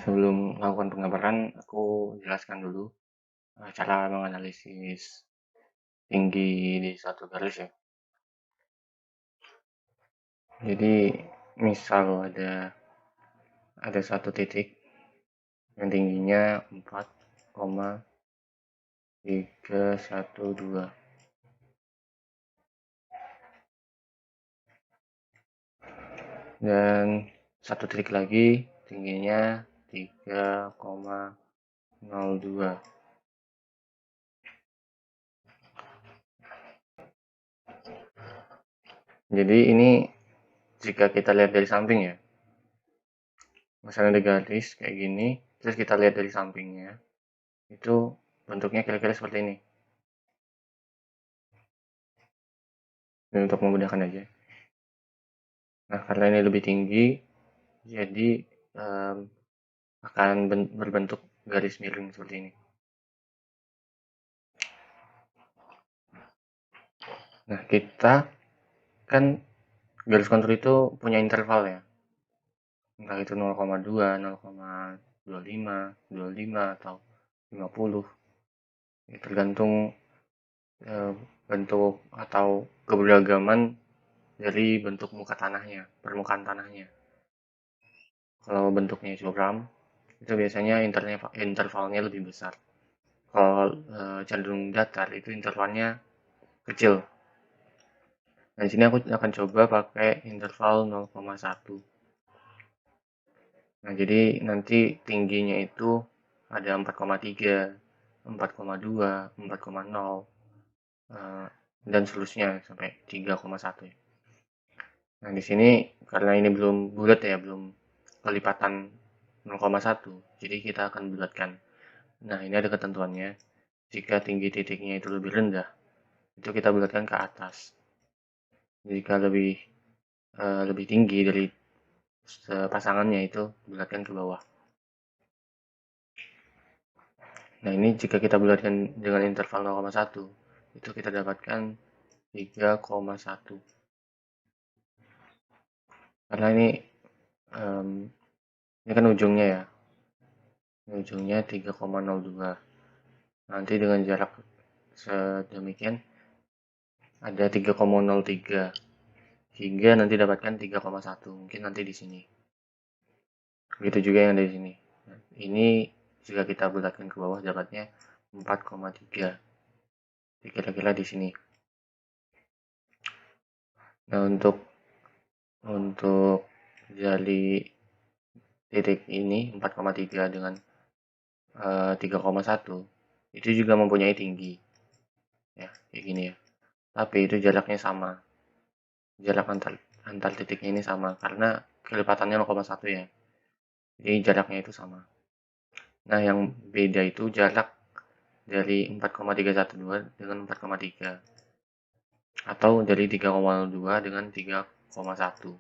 Sebelum melakukan penggambaran, aku jelaskan dulu cara menganalisis tinggi di suatu garis ya. Jadi misal ada satu titik yang tingginya 4,312 dan satu titik lagi tingginya 3,02. Jadi ini jika kita lihat dari samping ya, misalnya ada garis kayak gini, terus kita lihat dari sampingnya, itu bentuknya kira-kira seperti ini. Ini untuk memudahkan aja. Nah, karena ini lebih tinggi, jadi akan berbentuk garis miring seperti ini. Nah, kita kan garis kontur itu punya interval ya. Entah itu 0,2, 0,25, 25 atau 50. Ya, tergantung bentuk atau keberagaman dari bentuk muka tanahnya, permukaan tanahnya. Kalau bentuknya curam, itu biasanya intervalnya lebih besar. Kalau cenderung datar, itu intervalnya kecil. Nah, di sini aku akan coba pakai interval 0,1. Nah, jadi nanti tingginya itu ada 4,3, 4,2, 4,0, dan seterusnya sampai 3,1 ya. Nah, di sini karena ini belum bulat ya, belum kelipatan 0,1, jadi kita akan bulatkan. Nah, ini ada ketentuannya. Jika tinggi titiknya itu lebih rendah, itu kita bulatkan ke atas. Jika lebih tinggi dari pasangannya, itu bulatkan ke bawah. Nah, ini jika kita bulatkan dengan interval 0,1, itu kita dapatkan 3,1. Karena ini kan ujungnya ya. Ujungnya 3,02. Nanti dengan jarak sedemikian ada 3,03 hingga nanti dapatkan 3,1. Mungkin nanti di sini. Begitu juga yang di sini. Nah, ini jika kita bulatkan ke bawah dapatnya 4,3. Kira-kira di sini. Nah, untuk jali titik ini 4,3 dengan 3,1 itu juga mempunyai tinggi ya, kayak gini ya. Tapi itu jaraknya sama. Jarak antar titiknya ini sama karena kelipatannya 0,1 ya. Jadi jaraknya itu sama. Nah, yang beda itu jarak dari 4,312 dengan 4,3 atau dari 3,02 dengan 3,1.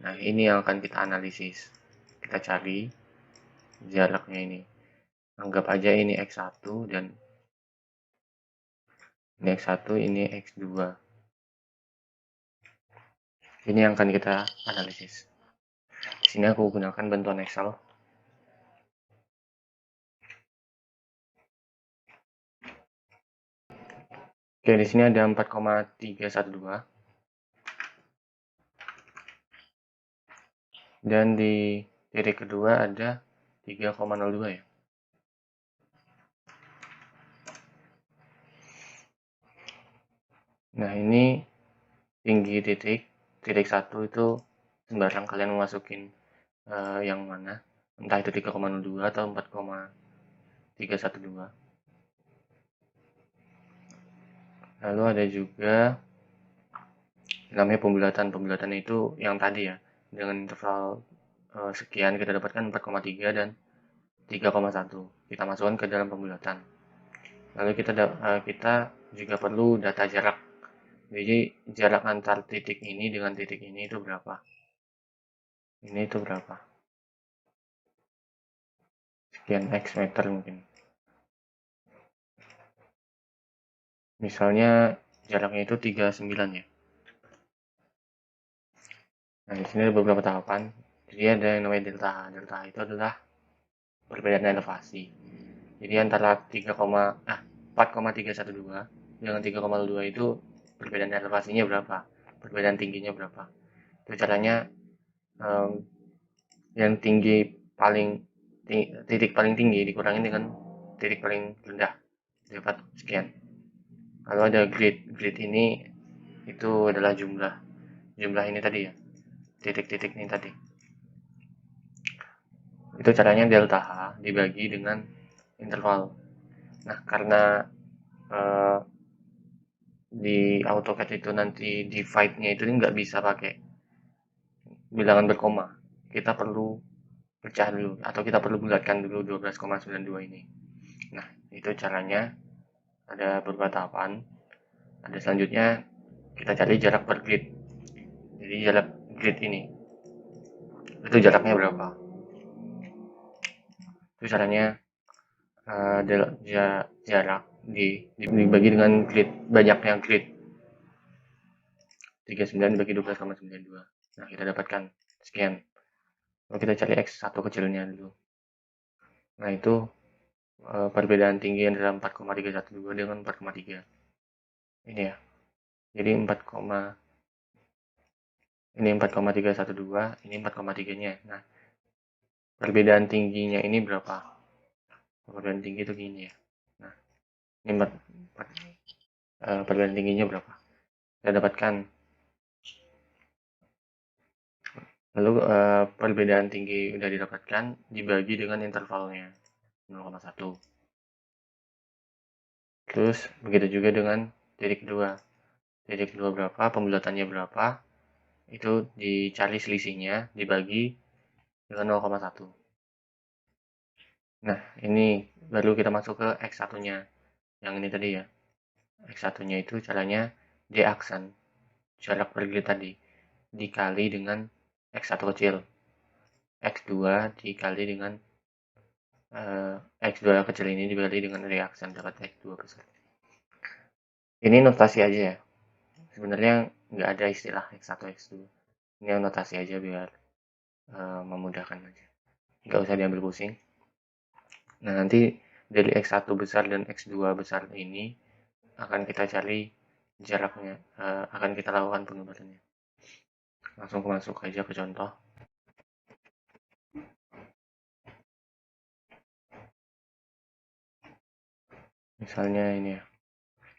Nah, ini yang akan kita analisis. Kita cari jaraknya ini. Anggap aja ini X1 dan ini X1, ini X2. Ini yang akan kita analisis. Di sini aku gunakan bantuan Excel. Oke, di sini ada 4,312. Dan di titik kedua ada 3,02 ya. Nah, ini tinggi titik 1 itu sembarang kalian masukin yang mana, entah itu 3,02 atau 4,312. Lalu ada juga namanya pembulatan itu yang tadi ya, dengan interval sekian kita dapatkan 4,3 dan 3,1 kita masukkan ke dalam pembulatan. Lalu kita juga perlu data jarak. Jadi jarak antar titik ini dengan titik ini itu berapa? Ini itu berapa? Sekian X meter mungkin. Misalnya jaraknya itu 39 ya. Nah, di sini ada beberapa tahapan. Jadi ada yang namanya delta H. Delta H itu adalah perbedaan elevasi. Jadi antara 4,312 dengan 3,02 itu perbedaan elevasinya berapa, perbedaan tingginya berapa. Itu caranya yang titik paling tinggi dikurangi dengan titik paling rendah, dapat sekian. Kalau ada grid ini itu adalah jumlah ini tadi ya, titik-titik ini tadi. Itu caranya delta H dibagi dengan interval. Nah, karena di AutoCAD itu nanti divide-nya itu nggak bisa pakai bilangan berkoma. Kita perlu pecah dulu, atau kita perlu bulatkan dulu 12,92 ini. Nah, itu caranya. Ada beberapa tahapan. Ada selanjutnya kita cari jarak per grid. Jadi jarak grid ini itu jaraknya berapa? Itu caranya jarak dibagi dengan grid, banyaknya grid. 39 dibagi 12,92. Nah, kita dapatkan sekian. Lalu kita cari X1 kecilnya dulu. Nah, itu perbedaan tinggi antara 4,312 dengan 4,3. Ini ya. Jadi ini 4,312, ini 4,3-nya. Nah, perbedaan tingginya ini berapa? Perbedaan tinggi itu gini ya. Nah, ini perbedaan tingginya berapa? Kita dapatkan. Lalu perbedaan tinggi udah didapatkan dibagi dengan intervalnya 0,1. Terus begitu juga dengan titik kedua. Titik kedua berapa? Pembulatannya berapa? Itu dicari selisihnya dibagi dengan 0,1. Nah, ini baru kita masuk ke X1-nya. Yang ini tadi ya. X1-nya itu caranya D-aksen. Jarak per grid tadi. Dikali dengan X1 kecil. X2 dikali dengan X2 kecil ini dikali dengan D-aksen. Dapat X2 besar. Ini notasi aja ya. Sebenarnya nggak ada istilah X1, X2. Ini notasi aja biar memudahkan aja. Nggak usah diambil pusing. Nah, nanti dari X1 besar dan X2 besar ini akan kita cari jaraknya, akan kita lakukan pengubahannya. Langsung masuk aja ke contoh. Misalnya ini ya.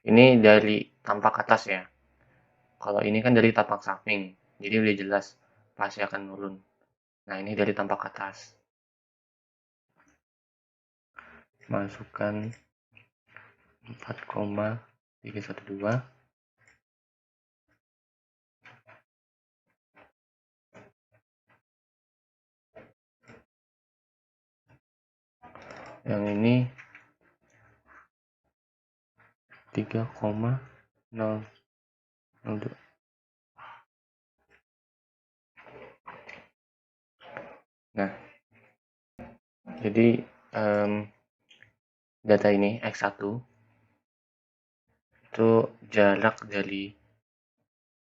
Ini dari tampak atas ya. Kalau ini kan dari tampak samping, jadi udah jelas pasti akan turun. Nah, ini dari tampak atas. Masukkan 4,312. Yang ini 3,002. Nah, jadi data ini X1 itu jarak dari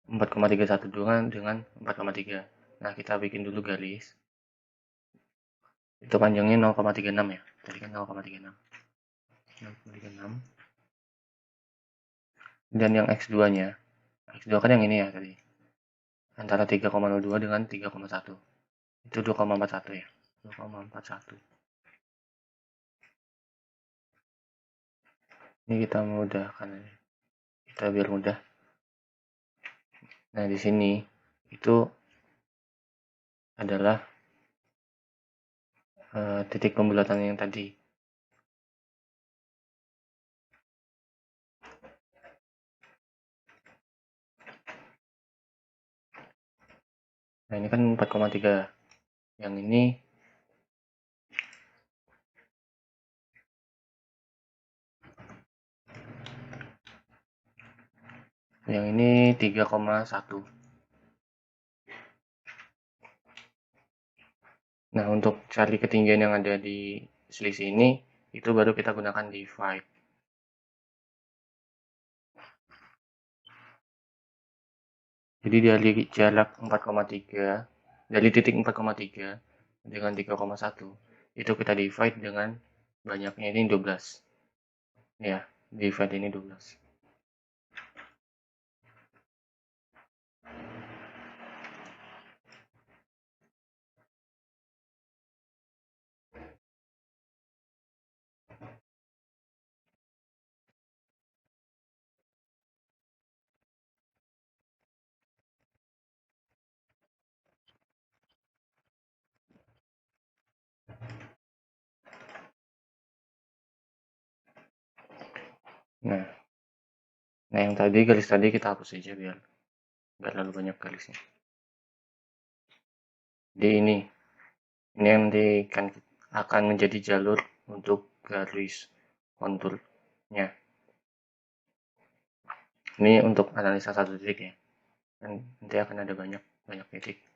4,312 dengan 4,3. Nah, kita bikin dulu garis. Itu panjangnya 0,36 ya. Tadi kan 0,36. 0,36. Dan yang X2-nya. X2 kan yang ini ya tadi. Antara 3,02 dengan 3,1. Itu 2,41 ya. 2,41. Ini kita mudahkan. Kita biar mudah. Nah, di sini itu adalah titik pembulatan yang tadi. Nah, ini kan 4,3. Yang ini yang ini 3,1. Nah, untuk cari ketinggian yang ada di selisih ini, itu baru kita gunakan divide. Jadi dari jarak 4,3, dari titik 4,3 dengan 3,1, itu kita divide dengan banyaknya ini 12 ya, divide ini 12. Nah, yang tadi garis tadi kita hapus saja biar nggak terlalu banyak garisnya. Jadi ini yang nanti akan menjadi jalur untuk garis konturnya. Ini untuk analisa satu titik ya, dan nanti akan ada banyak titik.